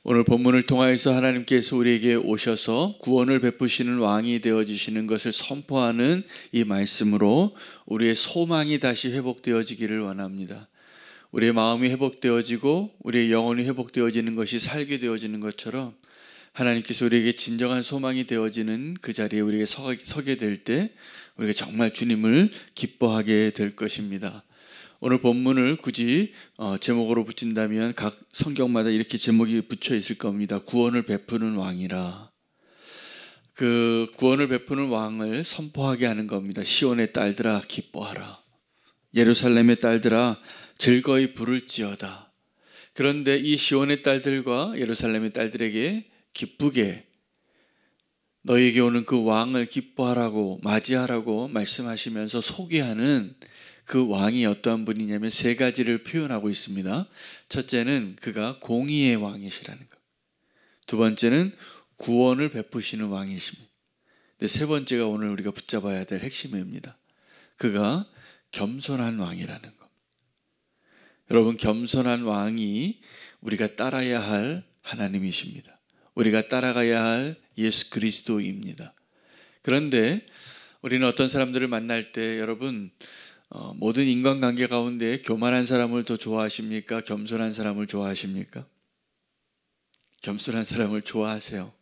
오늘 본문을 통하여서 하나님께서 우리에게 오셔서 구원을 베푸시는 왕이 되어지시는 것을 선포하는 이 말씀으로 우리의 소망이 다시 회복되어지기를 원합니다. 우리의 마음이 회복되어지고 우리의 영혼이 회복되어지는 것이 살게 되어지는 것처럼 하나님께서 우리에게 진정한 소망이 되어지는 그 자리에 우리가 서게 될 때 우리가 정말 주님을 기뻐하게 될 것입니다. 오늘 본문을 굳이 제목으로 붙인다면 각 성경마다 이렇게 제목이 붙여 있을 겁니다. 구원을 베푸는 왕이라. 그 구원을 베푸는 왕을 선포하게 하는 겁니다. 시온의 딸들아 기뻐하라. 예루살렘의 딸들아 즐거이 부를지어다. 그런데 이 시온의 딸들과 예루살렘의 딸들에게 기쁘게 너에게 오는 그 왕을 기뻐하라고 맞이하라고 말씀하시면서 소개하는 그 왕이 어떠한 분이냐면 세 가지를 표현하고 있습니다. 첫째는 그가 공의의 왕이시라는 것. 두 번째는 구원을 베푸시는 왕이십니다. 세 번째가 오늘 우리가 붙잡아야 될 핵심입니다. 그가 겸손한 왕이라는 것. 여러분, 겸손한 왕이 우리가 따라야 할 하나님이십니다. 우리가 따라가야 할 예수 그리스도입니다. 그런데 우리는 어떤 사람들을 만날 때 여러분 모든 인간관계 가운데 교만한 사람을 더 좋아하십니까? 겸손한 사람을 좋아하십니까? 겸손한 사람을 좋아하세요.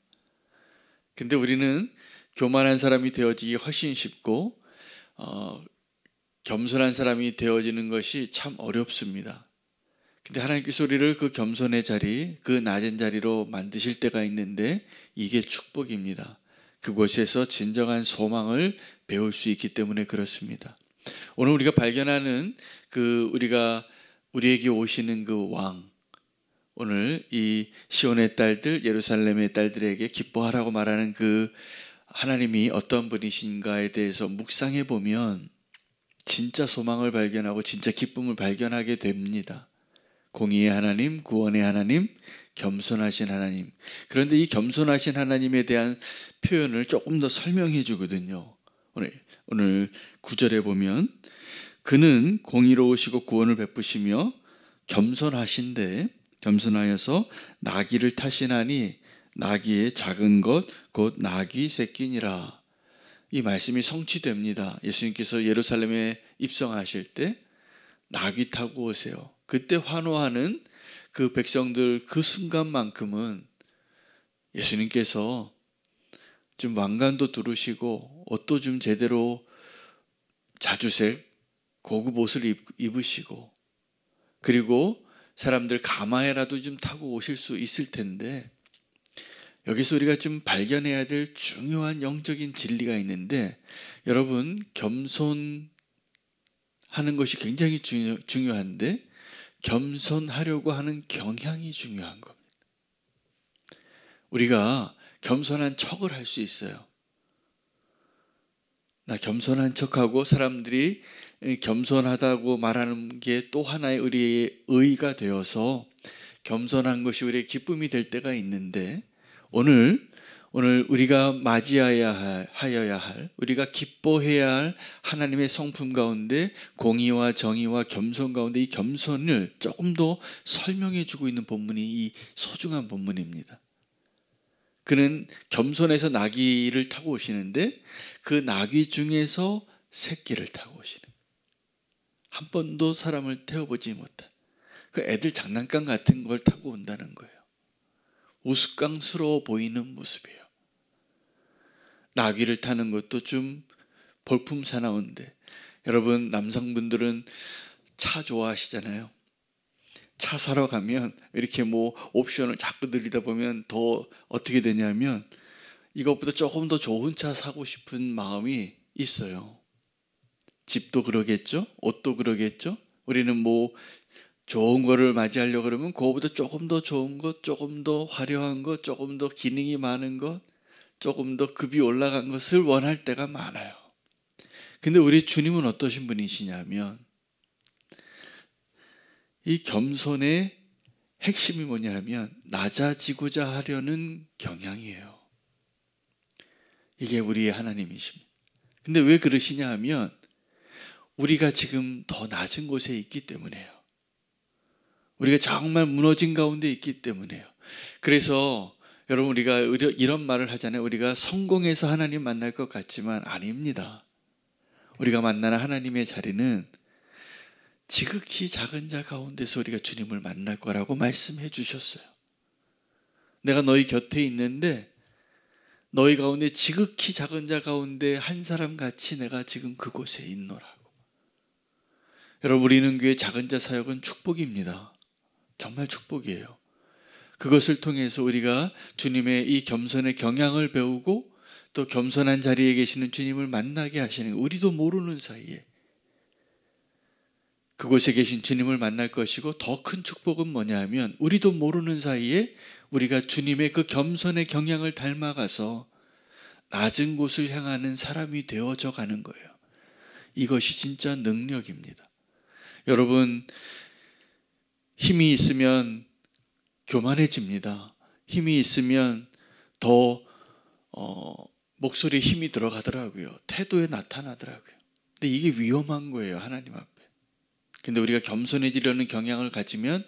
근데 우리는 교만한 사람이 되어지기 훨씬 쉽고 겸손한 사람이 되어지는 것이 참 어렵습니다. 근데 하나님께서 우리를 그 겸손의 자리, 그 낮은 자리로 만드실 때가 있는데 이게 축복입니다. 그곳에서 진정한 소망을 배울 수 있기 때문에 그렇습니다. 오늘 우리가 발견하는 우리에게 오시는 그 왕, 오늘 이 시온의 딸들, 예루살렘의 딸들에게 기뻐하라고 말하는 그 하나님이 어떤 분이신가에 대해서 묵상해 보면 진짜 소망을 발견하고 진짜 기쁨을 발견하게 됩니다. 공의의 하나님, 구원의 하나님, 겸손하신 하나님. 그런데 이 겸손하신 하나님에 대한 표현을 조금 더 설명해 주거든요. 오늘 9절에 보면 그는 공의로우시고 구원을 베푸시며 겸손하신데 겸손하여서 나귀를 타시나니 나귀의 작은 것 곧 나귀 새끼니라. 이 말씀이 성취됩니다. 예수님께서 예루살렘에 입성하실 때 나귀 타고 오세요. 그때 환호하는 그 백성들 그 순간만큼은 예수님께서 좀 왕관도 두르시고 옷도 좀 제대로 자주색 고급 옷을 입으시고 그리고 사람들 가마에라도 좀 타고 오실 수 있을 텐데 여기서 우리가 좀 발견해야 될 중요한 영적인 진리가 있는데 여러분 겸손하는 것이 굉장히 중요한데 겸손하려고 하는 경향이 중요한 겁니다. 우리가 겸손한 척을 할 수 있어요. 나 겸손한 척하고 사람들이 겸손하다고 말하는 게 또 하나의 우리의 의의가 되어서 겸손한 것이 우리의 기쁨이 될 때가 있는데 오늘 우리가 맞이하여야 할 우리가 기뻐해야 할 하나님의 성품 가운데 공의와 정의와 겸손 가운데 이 겸손을 조금 더 설명해 주고 있는 본문이 이 소중한 본문입니다. 그는 겸손해서 나귀를 타고 오시는데 그 나귀 중에서 새끼를 타고 오시는 한 번도 사람을 태워보지 못한 그 애들 장난감 같은 걸 타고 온다는 거예요. 우스꽝스러워 보이는 모습이에요. 나귀를 타는 것도 좀 볼품사나운데 여러분 남성분들은 차 좋아하시잖아요. 차 사러 가면 이렇게 옵션을 자꾸 늘리다 보면 더 어떻게 되냐면 이것보다 조금 더 좋은 차 사고 싶은 마음이 있어요. 집도 그러겠죠? 옷도 그러겠죠? 우리는 좋은 거를 맞이하려고 그러면 그거보다 조금 더 좋은 것, 조금 더 화려한 것, 조금 더 기능이 많은 것, 조금 더 급이 올라간 것을 원할 때가 많아요. 근데 우리 주님은 어떠신 분이시냐면 이 겸손의 핵심이 뭐냐 하면 낮아지고자 하려는 경향이에요. 이게 우리의 하나님이십니다. 근데 왜 그러시냐 하면 우리가 지금 더 낮은 곳에 있기 때문에요. 우리가 정말 무너진 가운데 있기 때문에요. 그래서 여러분 우리가 이런 말을 하잖아요. 우리가 성공해서 하나님 만날 것 같지만 아닙니다. 우리가 만나는 하나님의 자리는 지극히 작은 자 가운데서 우리가 주님을 만날 거라고 말씀해 주셨어요. 내가 너희 곁에 있는데 너희 가운데 지극히 작은 자 가운데 한 사람 같이 내가 지금 그곳에 있노라고. 여러분 우리는 교회 작은 자 사역은 축복입니다. 정말 축복이에요. 그것을 통해서 우리가 주님의 이 겸손의 경향을 배우고 또 겸손한 자리에 계시는 주님을 만나게 하시는, 우리도 모르는 사이에 그곳에 계신 주님을 만날 것이고, 더 큰 축복은 뭐냐 하면 우리도 모르는 사이에 우리가 주님의 그 겸손의 경향을 닮아가서 낮은 곳을 향하는 사람이 되어져 가는 거예요. 이것이 진짜 능력입니다. 여러분, 힘이 있으면 교만해집니다. 힘이 있으면 더 목소리에 힘이 들어가더라고요. 태도에 나타나더라고요. 근데 이게 위험한 거예요, 하나님 앞에. 근데 우리가 겸손해지려는 경향을 가지면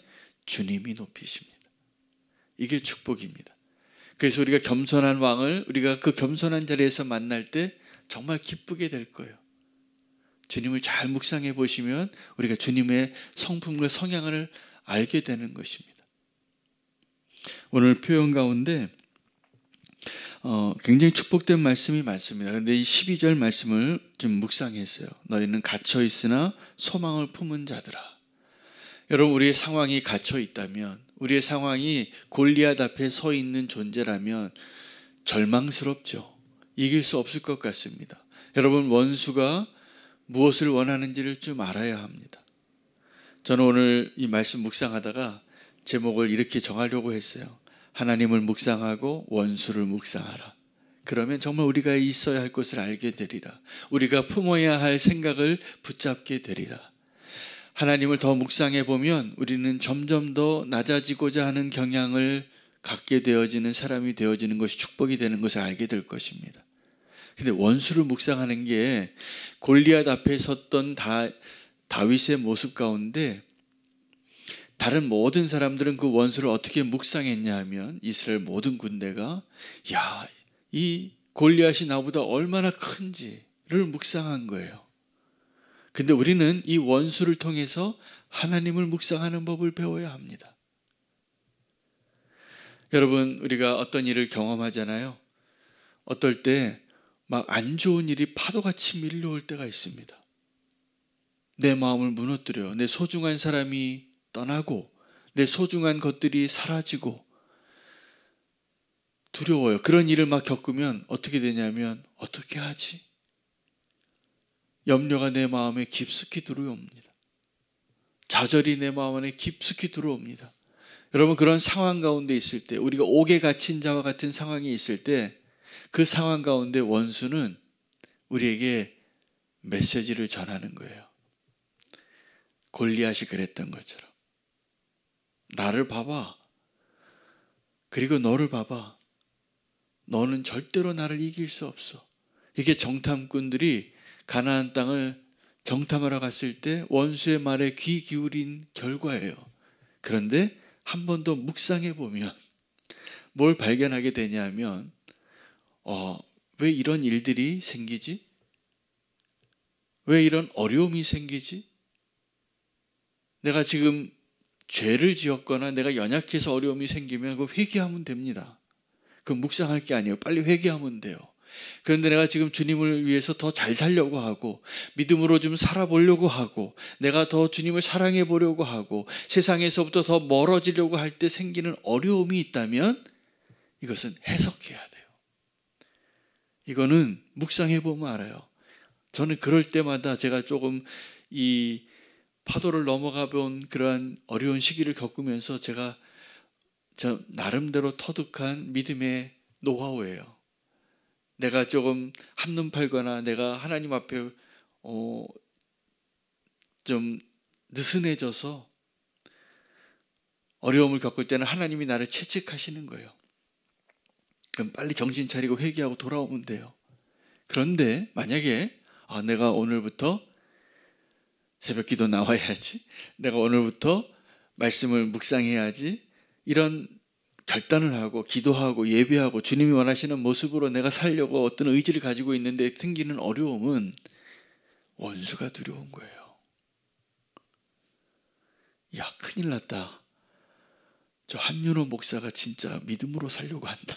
주님이 높이십니다. 이게 축복입니다. 그래서 우리가 겸손한 왕을 우리가 그 겸손한 자리에서 만날 때 정말 기쁘게 될 거예요. 주님을 잘 묵상해 보시면 우리가 주님의 성품과 성향을 알게 되는 것입니다. 오늘 표현 가운데 굉장히 축복된 말씀이 많습니다. 그런데 이 12절 말씀을 좀 묵상했어요. 너희는 갇혀 있으나 소망을 품은 자들아. 여러분, 우리의 상황이 갇혀 있다면, 우리의 상황이 골리앗 앞에 서 있는 존재라면 절망스럽죠. 이길 수 없을 것 같습니다. 여러분, 원수가 무엇을 원하는지를 좀 알아야 합니다. 저는 오늘 이 말씀 묵상하다가 제목을 이렇게 정하려고 했어요. 하나님을 묵상하고 원수를 묵상하라. 그러면 정말 우리가 있어야 할 것을 알게 되리라. 우리가 품어야 할 생각을 붙잡게 되리라. 하나님을 더 묵상해 보면 우리는 점점 더 낮아지고자 하는 경향을 갖게 되어지는 사람이 되어지는 것이 축복이 되는 것을 알게 될 것입니다. 근데 원수를 묵상하는 게 골리앗 앞에 섰던 다윗의 모습 가운데 다른 모든 사람들은 그 원수를 어떻게 묵상했냐 하면 이스라엘 모든 군대가 이 골리앗이 나보다 얼마나 큰지를 묵상한 거예요. 근데 우리는 이 원수를 통해서 하나님을 묵상하는 법을 배워야 합니다. 여러분, 우리가 어떤 일을 경험하잖아요. 어떨 때 막 안 좋은 일이 파도같이 밀려올 때가 있습니다. 내 마음을 무너뜨려요. 내 소중한 사람이 떠나고 내 소중한 것들이 사라지고 두려워요. 그런 일을 막 겪으면 어떻게 되냐면 어떻게 하지? 염려가 내 마음에 깊숙이 들어옵니다. 좌절이 내 마음 안에 깊숙이 들어옵니다. 여러분, 그런 상황 가운데 있을 때, 우리가 옥에 갇힌 자와 같은 상황이 있을 때 그 상황 가운데 원수는 우리에게 메시지를 전하는 거예요. 골리앗이 그랬던 것처럼 나를 봐봐. 그리고 너를 봐봐. 너는 절대로 나를 이길 수 없어. 이게 정탐꾼들이 가나안 땅을 정탐하러 갔을 때 원수의 말에 귀 기울인 결과예요. 그런데 한 번 더 묵상해 보면 뭘 발견하게 되냐면 왜 이런 일들이 생기지? 왜 이런 어려움이 생기지? 내가 지금 죄를 지었거나 내가 연약해서 어려움이 생기면 그거 회개하면 됩니다. 그건 묵상할 게 아니에요. 빨리 회개하면 돼요. 그런데 내가 지금 주님을 위해서 더 잘 살려고 하고 믿음으로 좀 살아보려고 하고 내가 더 주님을 사랑해 보려고 하고 세상에서부터 더 멀어지려고 할 때 생기는 어려움이 있다면 이것은 해석해야 돼요. 이거는 묵상해 보면 알아요. 저는 그럴 때마다 제가 조금 이 파도를 넘어가 본 그러한 어려운 시기를 겪으면서 저 나름대로 터득한 믿음의 노하우예요. 내가 조금 한눈 팔거나 내가 하나님 앞에 좀 느슨해져서 어려움을 겪을 때는 하나님이 나를 채찍하시는 거예요. 그럼 빨리 정신 차리고 회개하고 돌아오면 돼요. 그런데 만약에 내가 오늘부터 새벽기도 나와야지, 내가 오늘부터 말씀을 묵상해야지, 이런 결단을 하고 기도하고 예배하고 주님이 원하시는 모습으로 내가 살려고 어떤 의지를 가지고 있는데 생기는 어려움은 원수가 두려운 거예요. 야, 큰일 났다. 저 한윤호 목사가 진짜 믿음으로 살려고 한다.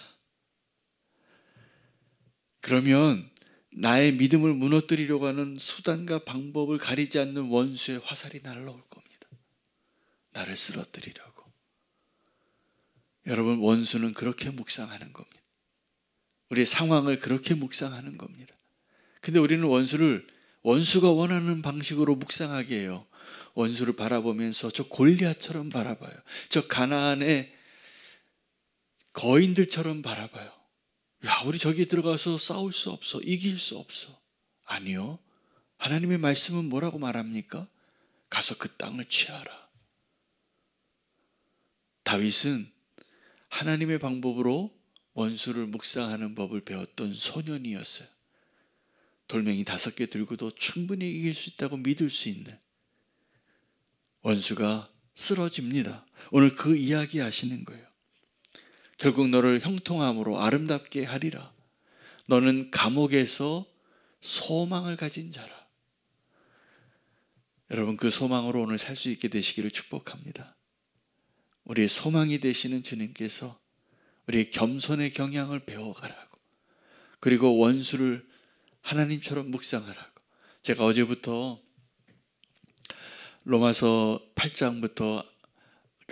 그러면 나의 믿음을 무너뜨리려고 하는 수단과 방법을 가리지 않는 원수의 화살이 날아올 겁니다. 나를 쓰러뜨리려고. 여러분, 원수는 그렇게 묵상하는 겁니다. 우리의 상황을 그렇게 묵상하는 겁니다. 근데 우리는 원수가 원하는 방식으로 묵상하게 해요. 원수를 바라보면서 저 골리앗처럼 바라봐요. 저 가나안의 거인들처럼 바라봐요. 야, 우리 저기 들어가서 싸울 수 없어. 이길 수 없어. 아니요. 하나님의 말씀은 뭐라고 말합니까? 가서 그 땅을 취하라. 다윗은 하나님의 방법으로 원수를 묵상하는 법을 배웠던 소년이었어요. 돌멩이 5개 들고도 충분히 이길 수 있다고 믿을 수 있는. 원수가 쓰러집니다. 오늘 그 이야기 하시는 거예요. 결국 너를 형통함으로 아름답게 하리라. 너는 감옥에서 소망을 가진 자라. 여러분, 그 소망으로 오늘 살 수 있게 되시기를 축복합니다. 우리의 소망이 되시는 주님께서 우리의 겸손의 경향을 배워가라고, 그리고 원수를 하나님처럼 묵상하라고. 제가 어제부터 로마서 8장부터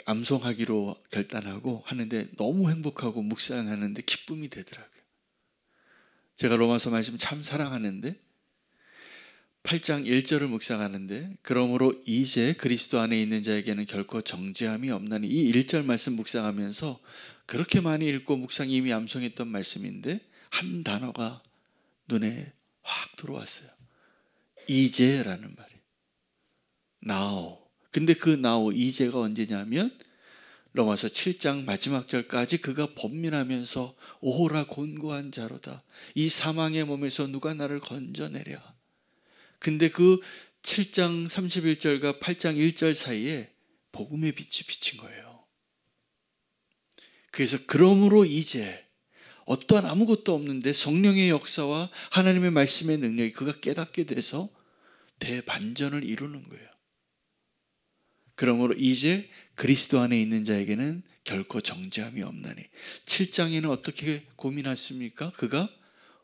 암송하기로 결단하고 하는데 너무 행복하고 묵상하는데 기쁨이 되더라고요. 제가 로마서 말씀 참 사랑하는데 8장 1절을 묵상하는데, 그러므로 이제 그리스도 안에 있는 자에게는 결코 정죄함이 없나니, 이 1절 말씀 묵상하면서 그렇게 많이 읽고 묵상 이미 암송했던 말씀인데 한 단어가 눈에 확 들어왔어요. 이제라는 말이에요. now. 근데 그 now, 이제가 언제냐면 로마서 7장 마지막 절까지 그가 번민하면서 오호라 곤고한 자로다. 이 사망의 몸에서 누가 나를 건져내랴. 근데 그 7장 31절과 8장 1절 사이에 복음의 빛이 비친 거예요. 그래서 그러므로 이제 어떠한 아무것도 없는데 성령의 역사와 하나님의 말씀의 능력이 그가 깨닫게 돼서 대반전을 이루는 거예요. 그러므로 이제 그리스도 안에 있는 자에게는 결코 정죄함이 없나니. 7장에는 어떻게 고민했습니까? 그가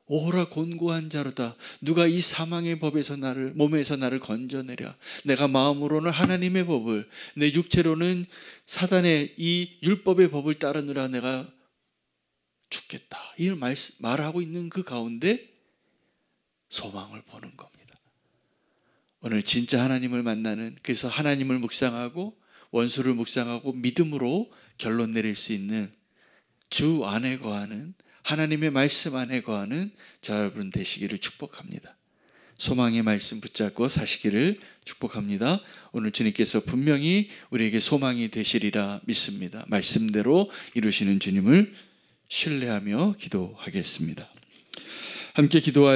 오호라 곤고한 자로다. 누가 이 사망의 법에서 몸에서 나를 건져내랴. 내가 마음으로는 하나님의 법을, 내 육체로는 사단의 이 율법의 법을 따르느라 내가 죽겠다. 이 말하고 있는 그 가운데 소망을 보는 겁니다. 오늘 진짜 하나님을 만나는, 그래서 하나님을 묵상하고 원수를 묵상하고 믿음으로 결론 내릴 수 있는, 주 안에 거하는, 하나님의 말씀 안에 거하는 자 여러분 되시기를 축복합니다. 소망의 말씀 붙잡고 사시기를 축복합니다. 오늘 주님께서 분명히 우리에게 소망이 되시리라 믿습니다. 말씀대로 이루시는 주님을 신뢰하며 기도하겠습니다. 함께 기도할